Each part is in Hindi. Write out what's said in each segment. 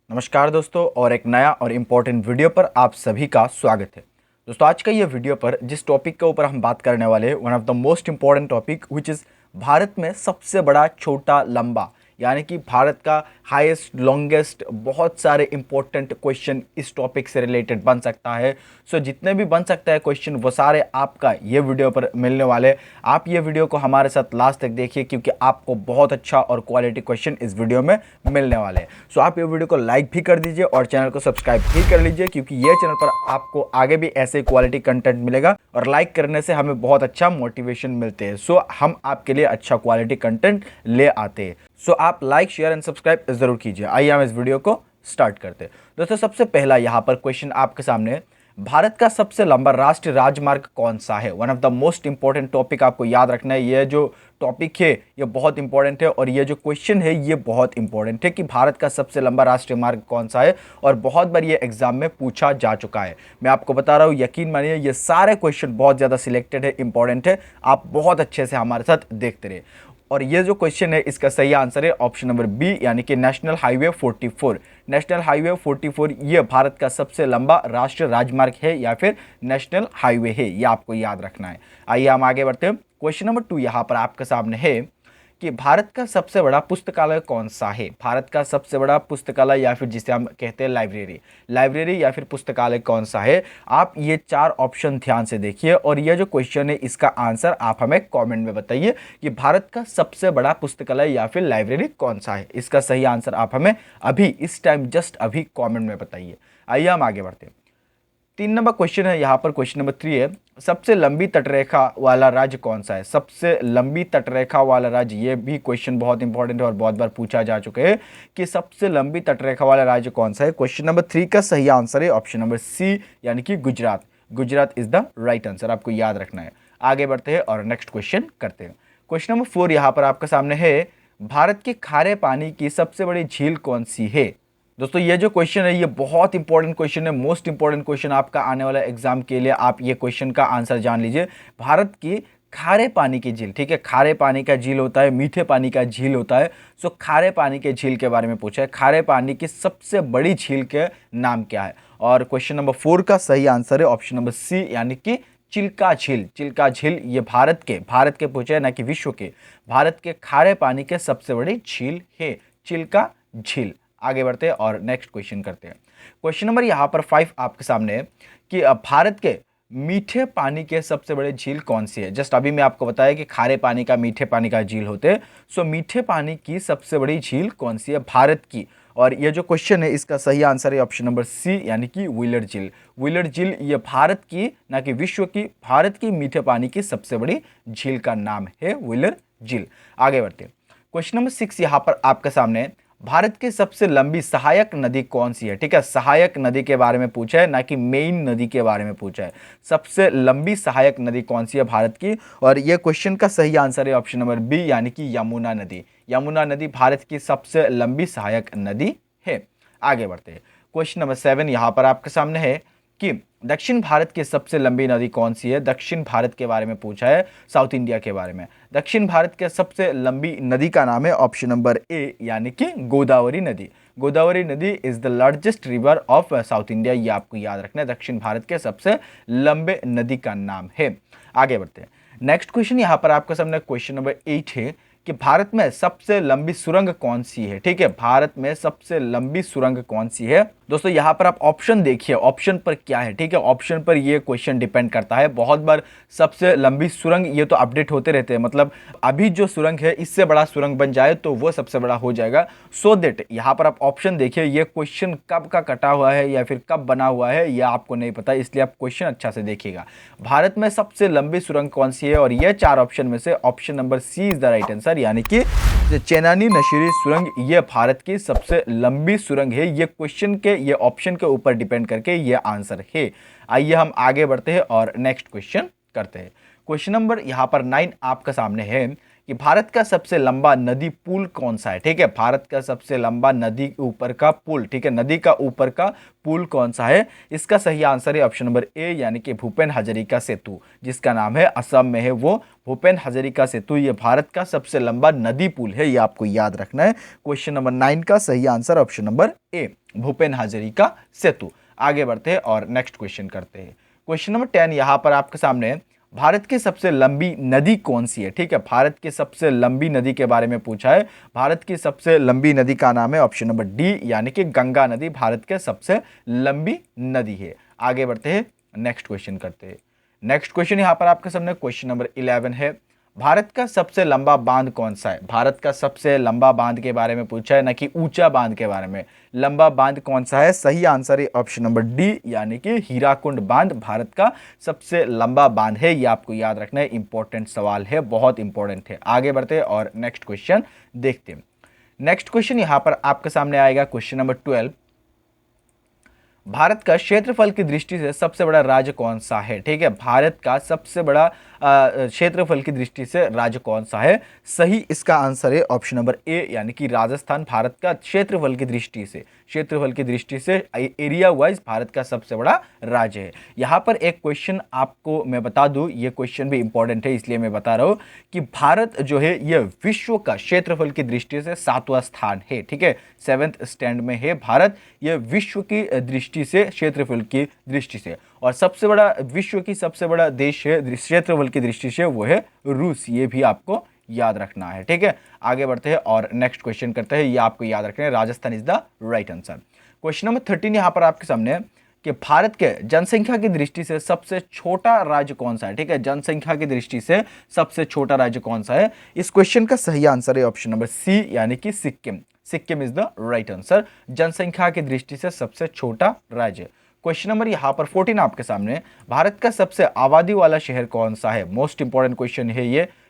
नमस्कार दोस्तों और एक नया और इम्पोर्टेंट वीडियो पर आप सभी का स्वागत है। दोस्तों आज का ये वीडियो पर जिस टॉपिक के ऊपर हम बात करने वाले हैं one of the most important topic which is Bharat में सबसे बड़ा छोटा लंबा यानी कि भारत का हाईएस्ट लॉन्गेस्ट बहुत सारे इंपॉर्टेंट क्वेश्चन इस टॉपिक से रिलेटेड बन सकता है। सो जितने भी बन सकता है क्वेश्चन वो सारे आपका ये वीडियो पर मिलने वाले। आप ये वीडियो को हमारे साथ लास्ट तक देखिए क्योंकि आपको बहुत अच्छा और क्वालिटी क्वेश्चन इस वीडियो में मिलने वाले हैं। सो आप ये वीडियो को लाइक भी कर दीजिए और चैनल को सब्सक्राइब भी कर लीजिए क्योंकि ये चैनल पर आपको आगे भी ऐसे क्वालिटी कंटेंट मिलेगा और लाइक करने से हमें बहुत अच्छा मोटिवेशन मिलते हैं। सो हम आपके लिए अच्छा क्वालिटी कंटेंट ले आते हैं। सो आप लाइक शेयर एंड सब्सक्राइब जरूर कीजिए। आइए हम इस वीडियो को स्टार्ट करते हैं। दोस्तों सबसे पहला यहाँ पर क्वेश्चन आपके सामने, भारत का सबसे लंबा राष्ट्रीय राजमार्ग कौन सा है? One of the most important topic आपको याद रखना है। ये जो टॉपिक है ये बहुत इंपॉर्टेंट है और ये जो क्वेश्चन है ये बहुत इंपॉर्टेंट है कि भारत का सबसे लंबा राष्ट्रीय मार्ग कौन सा है, और बहुत बार ये एग्जाम में पूछा जा चुका है। मैं आपको बता रहा हूँ, यकीन मानिए ये सारे क्वेश्चन बहुत ज़्यादा सिलेक्टेड है, इंपॉर्टेंट है। आप बहुत अच्छे से हमारे साथ देखते रहे। और ये जो क्वेश्चन है इसका सही आंसर है ऑप्शन नंबर बी यानी कि नेशनल हाईवे 44। नेशनल हाईवे 44 ये भारत का सबसे लंबा राष्ट्रीय राजमार्ग है या फिर नेशनल हाईवे है, ये आपको याद रखना है। आइए हम आगे बढ़ते हैं। क्वेश्चन नंबर 2 यहाँ पर आपके सामने है कि भारत का सबसे बड़ा पुस्तकालय कौन सा है? भारत का सबसे बड़ा पुस्तकालय या फिर जिसे हम कहते हैं लाइब्रेरी या फिर पुस्तकालय कौन सा है? आप ये 4 ऑप्शन ध्यान से देखिए और ये जो क्वेश्चन है इसका आंसर आप हमें कमेंट में बताइए कि भारत का सबसे बड़ा पुस्तकालय या फिर लाइब्रेरी कौन सा है। इसका सही आंसर आप हमें अभी इस टाइम जस्ट अभी कॉमेंट में बताइए। आइए हम आगे बढ़ते हैं। 3 नंबर क्वेश्चन है यहाँ पर, क्वेश्चन नंबर 3 है, सबसे लंबी तटरेखा वाला राज्य कौन सा है? सबसे लंबी तटरेखा वाला राज्य, ये भी क्वेश्चन बहुत इंपॉर्टेंट है और बहुत बार पूछा जा चुका है कि सबसे लंबी तटरेखा वाला राज्य कौन सा है। क्वेश्चन नंबर 3 का सही आंसर है ऑप्शन नंबर सी यानी कि Gujarat. Gujarat is the right answer, आपको याद रखना है। आगे बढ़ते हैं और नेक्स्ट क्वेश्चन करते हैं। क्वेश्चन नंबर 4 यहाँ पर आपके सामने है, भारत के खारे पानी की सबसे बड़ी झील कौन सी है? दोस्तों ये जो क्वेश्चन है ये बहुत इंपॉर्टेंट क्वेश्चन है, मोस्ट इंपॉर्टेंट क्वेश्चन आपका आने वाला एग्जाम के लिए। आप ये क्वेश्चन का आंसर जान लीजिए। भारत की खारे पानी की झील, ठीक है, खारे पानी का झील होता है, मीठे पानी का झील होता है। सो खारे पानी के झील के बारे में पूछा है, खारे पानी की सबसे बड़ी झील के नाम क्या है? और क्वेश्चन नंबर 4 का सही आंसर है ऑप्शन नंबर सी यानी कि चिल्का झील। चिल्का झील ये भारत के पूछे है ना कि विश्व के, भारत के खारे पानी के सबसे बड़ी झील है चिल्का झील। आगे बढ़ते हैं और नेक्स्ट क्वेश्चन करते हैं। क्वेश्चन नंबर यहाँ पर 5 आपके सामने है कि भारत के मीठे पानी के सबसे बड़े झील कौन सी है? जस्ट अभी मैं आपको बताया कि खारे पानी का मीठे पानी का झील होते हैं। सो मीठे पानी की सबसे बड़ी झील कौन सी है भारत की? और ये जो क्वेश्चन है इसका सही आंसर है ऑप्शन नंबर सी यानी कि व्हीलर झील। व्हीलर झील ये भारत की ना कि विश्व की, भारत की मीठे पानी की सबसे बड़ी झील का नाम है व्हीलर झील। आगे बढ़ते हैं। क्वेश्चन नंबर 6 यहाँ पर आपके सामने है, भारत की सबसे लंबी सहायक नदी कौन सी है? ठीक है, सहायक नदी के बारे में पूछा है ना कि मेन नदी के बारे में पूछा है। सबसे लंबी सहायक नदी कौन सी है भारत की? और यह क्वेश्चन का सही आंसर है ऑप्शन नंबर बी यानी कि यमुना नदी। यमुना नदी भारत की सबसे लंबी सहायक नदी है। आगे बढ़ते हैं। क्वेश्चन नंबर 7 यहाँ पर आपके सामने है कि दक्षिण भारत की सबसे लंबी नदी कौन सी है? दक्षिण भारत के बारे में पूछा है, साउथ इंडिया के बारे में। दक्षिण भारत के सबसे लंबी नदी का नाम है ऑप्शन नंबर ए यानी कि गोदावरी नदी। गोदावरी नदी is the largest river of south India, ये आपको याद रखना है। दक्षिण भारत के सबसे लंबे नदी का नाम है। आगे बढ़ते हैं। नेक्स्ट क्वेश्चन यहाँ पर आपके सामने क्वेश्चन नंबर 8 है कि भारत में सबसे लंबी सुरंग कौन सी है? ठीक है, भारत में सबसे लंबी सुरंग कौन सी है? दोस्तों यहाँ पर आप ऑप्शन देखिए, ऑप्शन पर क्या है। ठीक है, ऑप्शन पर ये क्वेश्चन डिपेंड करता है। बहुत बार सबसे लंबी सुरंग ये तो अपडेट होते रहते हैं, मतलब अभी जो सुरंग है इससे बड़ा सुरंग बन जाए तो वो सबसे बड़ा हो जाएगा। सो दैट यहाँ पर आप ऑप्शन देखिए, ये क्वेश्चन कब का कटा हुआ है या फिर कब बना हुआ है ये आपको नहीं पता, इसलिए आप क्वेश्चन अच्छा से देखिएगा। भारत में सबसे लंबी सुरंग कौन सी है? और ये 4 ऑप्शन में से option number C is the right answer यानी कि चेनानी नशीरी सुरंग ये भारत की सबसे लंबी सुरंग है। ये क्वेश्चन के ये ऑप्शन के ऊपर डिपेंड करके ये आंसर है। आइए हम आगे बढ़ते हैं और नेक्स्ट क्वेश्चन करते हैं। क्वेश्चन नंबर यहाँ पर 9 आपके सामने है कि भारत का सबसे लंबा नदी पुल कौन सा है। ठीक है, भारत का सबसे लंबा नदी के ऊपर का पुल, ठीक है, नदी का ऊपर का पुल कौन सा है। इसका सही आंसर है ऑप्शन नंबर ए यानी कि भूपेन हजारिका सेतु, जिसका नाम है असम में है वो भूपेन हजारिका सेतु। ये भारत का सबसे लंबा नदी पुल है, ये आपको याद रखना है। क्वेश्चन नंबर 9 का सही answer option number A Bhupen Hazarika Setu. आगे बढ़ते हैं और नेक्स्ट क्वेश्चन करते हैं। क्वेश्चन नंबर 10 यहां पर आपके सामने है, भारत की सबसे लंबी नदी कौन सी है। ठीक है, भारत की सबसे लंबी नदी के बारे में पूछा है। भारत की सबसे लंबी नदी का नाम है ऑप्शन नंबर डी यानी कि गंगा नदी भारत के सबसे लंबी नदी है। आगे बढ़ते हैं, नेक्स्ट क्वेश्चन करते हैं। नेक्स्ट क्वेश्चन यहां पर आपके सामने क्वेश्चन नंबर 11 है, भारत का सबसे लंबा बांध कौन सा है। भारत का सबसे लंबा बांध के बारे में पूछा है, ना कि ऊंचा बांध के बारे में। लंबा बांध कौन सा है, सही आंसर है ऑप्शन नंबर डी यानी कि हीराकुंड बांध भारत का सबसे लंबा बांध है। ये आपको याद रखना है, इंपॉर्टेंट सवाल है, बहुत इंपॉर्टेंट है। आगे बढ़ते हैं और नेक्स्ट क्वेश्चन देखते हैं। नेक्स्ट क्वेश्चन यहां पर आपके सामने आएगा क्वेश्चन नंबर 12, भारत का क्षेत्रफल की दृष्टि से सबसे बड़ा राज्य कौन सा है। ठीक है, भारत का सबसे बड़ा क्षेत्रफल की दृष्टि से राज्य कौन सा है। सही इसका आंसर है ऑप्शन नंबर ए यानी कि राजस्थान भारत का क्षेत्रफल की दृष्टि से, क्षेत्रफल की दृष्टि से एरिया वाइज भारत का सबसे बड़ा राज्य है। यहाँ पर एक क्वेश्चन आपको मैं बता दूं, ये क्वेश्चन भी इंपॉर्टेंट है इसलिए मैं बता रहा हूँ कि भारत जो है ये विश्व का क्षेत्रफल की दृष्टि से 7वां स्थान है। ठीक है, 7th स्टैंड में है भारत, ये विश्व की दृष्टि से, क्षेत्रफल की दृष्टि से। और सबसे बड़ा, विश्व की सबसे बड़ा देश है क्षेत्रफल की दृष्टि से, वो है रूस। ये भी आपको याद रखना है। ठीक है, आगे बढ़ते हैं और नेक्स्ट क्वेश्चन करते हैं। ये आपको याद रखना है, Rajasthan is the right answer. Question number 13 यहां पर आपके सामने है कि भारत के जनसंख्या की दृष्टि से सबसे छोटा राज्य कौन सा है। ठीक है, जनसंख्या की दृष्टि से सबसे छोटा राज्य कौन सा है। इस क्वेश्चन का सही आंसर है ऑप्शन नंबर सी यानी कि Sikkim. Sikkim is the right answer, जनसंख्या की दृष्टि से सबसे छोटा राज्य। क्वेश्चन नंबर यहां पर 14 आपके सामने, भारत का सबसे आबादी वाला शहर कौन सा है। मोस्ट इंपॉर्टेंट क्वेश्चन है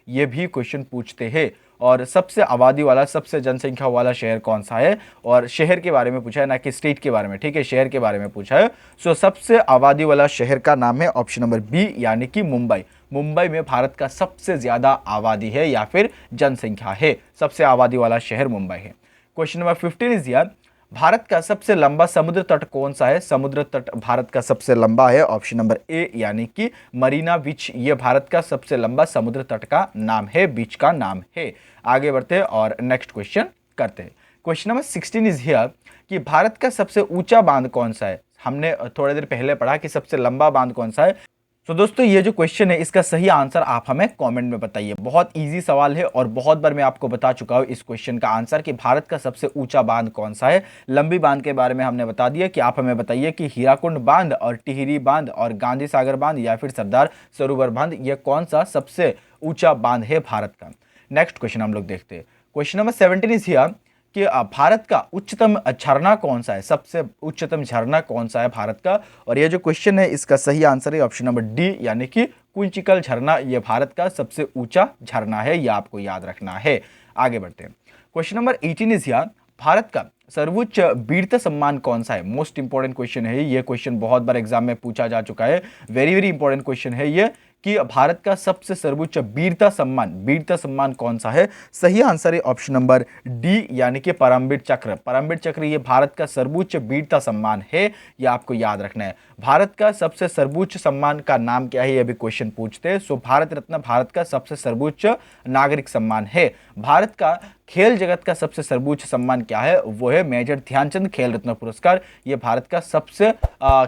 ये भी क्वेश्चन पूछते हैं। और सबसे आबादी वाला, सबसे जनसंख्या वाला शहर कौन सा है, और शहर के बारे में पूछा है, ना कि स्टेट के बारे में। ठीक है, शहर के बारे में पूछा है। सो सबसे आबादी वाला शहर का नाम है ऑप्शन नंबर बी यानी कि मुंबई। मुंबई में भारत का सबसे ज्यादा आबादी है या फिर जनसंख्या है, सबसे आबादी वाला शहर मुंबई है। Question number 15 is here, Bharat का सबसे लंबा समुद्र तट कौन सा है। समुद्र तट भारत का सबसे लंबा है ऑप्शन नंबर ए यानी कि मरीना बीच। ये भारत का सबसे लंबा समुद्र तट का नाम है, बीच का नाम है। आगे बढ़ते हैं और नेक्स्ट क्वेश्चन करते हैं। क्वेश्चन नंबर 16 इज हियर कि भारत का सबसे ऊंचा बांध कौन सा है। हमने थोड़ी देर पहले पढ़ा कि सबसे लंबा बांध कौन सा है। तो दोस्तों ये जो क्वेश्चन है इसका सही आंसर आप हमें कमेंट में बताइए। बहुत इजी सवाल है और बहुत बार मैं आपको बता चुका हूँ इस क्वेश्चन का आंसर कि भारत का सबसे ऊंचा बांध कौन सा है। लंबी बांध के बारे में हमने बता दिया कि आप हमें बताइए कि हीराकुंड बांध और टिहरी बांध और गांधी सागर बांध या फिर सरदार सरोवर बांध, ये कौन सा सबसे ऊंचा बांध है भारत का। नेक्स्ट क्वेश्चन हम लोग देखते हैं। क्वेश्चन नंबर 17 इज हियर कि भारत का उच्चतम झरना कौन सा है। सबसे उच्चतम झरना कौन सा है भारत का। और ये जो क्वेश्चन है इसका सही आंसर है ऑप्शन नंबर डी यानी कि कुंचिकल झरना। ये भारत का सबसे ऊंचा झरना है, ये आपको याद रखना है। आगे बढ़ते हैं। Question number 18 is here, Bharat का सर्वोच्च वीरता सम्मान कौन सा है। मोस्ट इंपॉर्टेंट क्वेश्चन है ये, क्वेश्चन बहुत बार एग्जाम में पूछा जा चुका है। वेरी वेरी इंपॉर्टेंट क्वेश्चन है ये कि भारत का सबसे सर्वोच्च वीरता सम्मान कौन सा है। सही आंसर है ऑप्शन नंबर डी यानी कि परमवीर चक्र। परमवीर चक्र ये भारत का सर्वोच्च वीरता सम्मान है, ये आपको याद रखना है। भारत का सबसे सर्वोच्च सम्मान का नाम क्या है, ये भी क्वेश्चन पूछते हैं। सो भारत रत्न भारत का सबसे सर्वोच्च नागरिक सम्मान है। भारत का खेल जगत का सबसे सर्वोच्च सम्मान क्या है, वो है मेजर ध्यानचंद खेल रत्न पुरस्कार। ये भारत का सबसे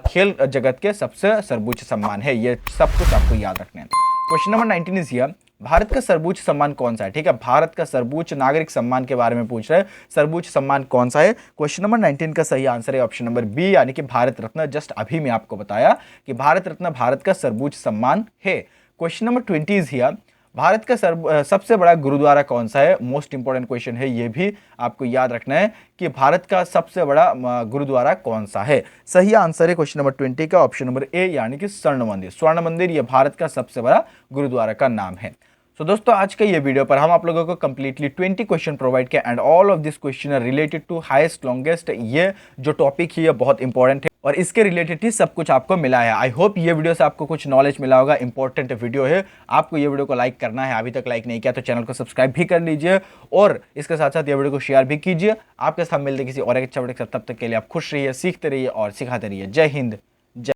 खेल जगत के सबसे सर्वोच्च सम्मान है। ये सब कुछ आपको याद रखना है। Question number 19 is here, Bharat का सर्वोच्च सम्मान कौन सा है। ठीक है, भारत का सर्वोच्च नागरिक सम्मान के बारे में पूछ रहे हैं। सर्वोच्च सम्मान कौन सा है। क्वेश्चन नंबर 19 का सही आंसर है ऑप्शन नंबर बी यानी कि भारत रत्न। जस्ट अभी मैं आपको बताया कि भारत रत्न भारत का सर्वोच्च सम्मान है। Question number 20 is here, Bharat का सबसे बड़ा गुरुद्वारा कौन सा है। मोस्ट इंपॉर्टेंट क्वेश्चन है, ये भी आपको याद रखना है कि भारत का सबसे बड़ा गुरुद्वारा कौन सा है। सही आंसर है क्वेश्चन नंबर 20 का ऑप्शन नंबर ए यानी कि स्वर्ण मंदिर। स्वर्ण मंदिर ये भारत का सबसे बड़ा गुरुद्वारा का नाम है। तो दोस्तों आज के ये वीडियो पर हम आप लोगों को कंप्लीटली 20 क्वेश्चन प्रोवाइड किया and all of this question are related to highest longest. ये जो टॉपिक है ये बहुत इंपॉर्टेंट है और इसके रिलेटेड ही सब कुछ आपको मिला है। आई होप ये वीडियो से आपको कुछ नॉलेज मिला होगा, इंपॉर्टेंट वीडियो है। आपको ये वीडियो को लाइक करना है, अभी तक लाइक नहीं किया तो चैनल को सब्सक्राइब भी कर लीजिए और इसके साथ साथ ये वीडियो को शेयर भी कीजिए। आपके साथ मिलते किसी और एक अच्छा वीडियो के साथ, तब तक के लिए आप खुश रहिए, सीखते रहिए और सिखाते रहिए। जय हिंद,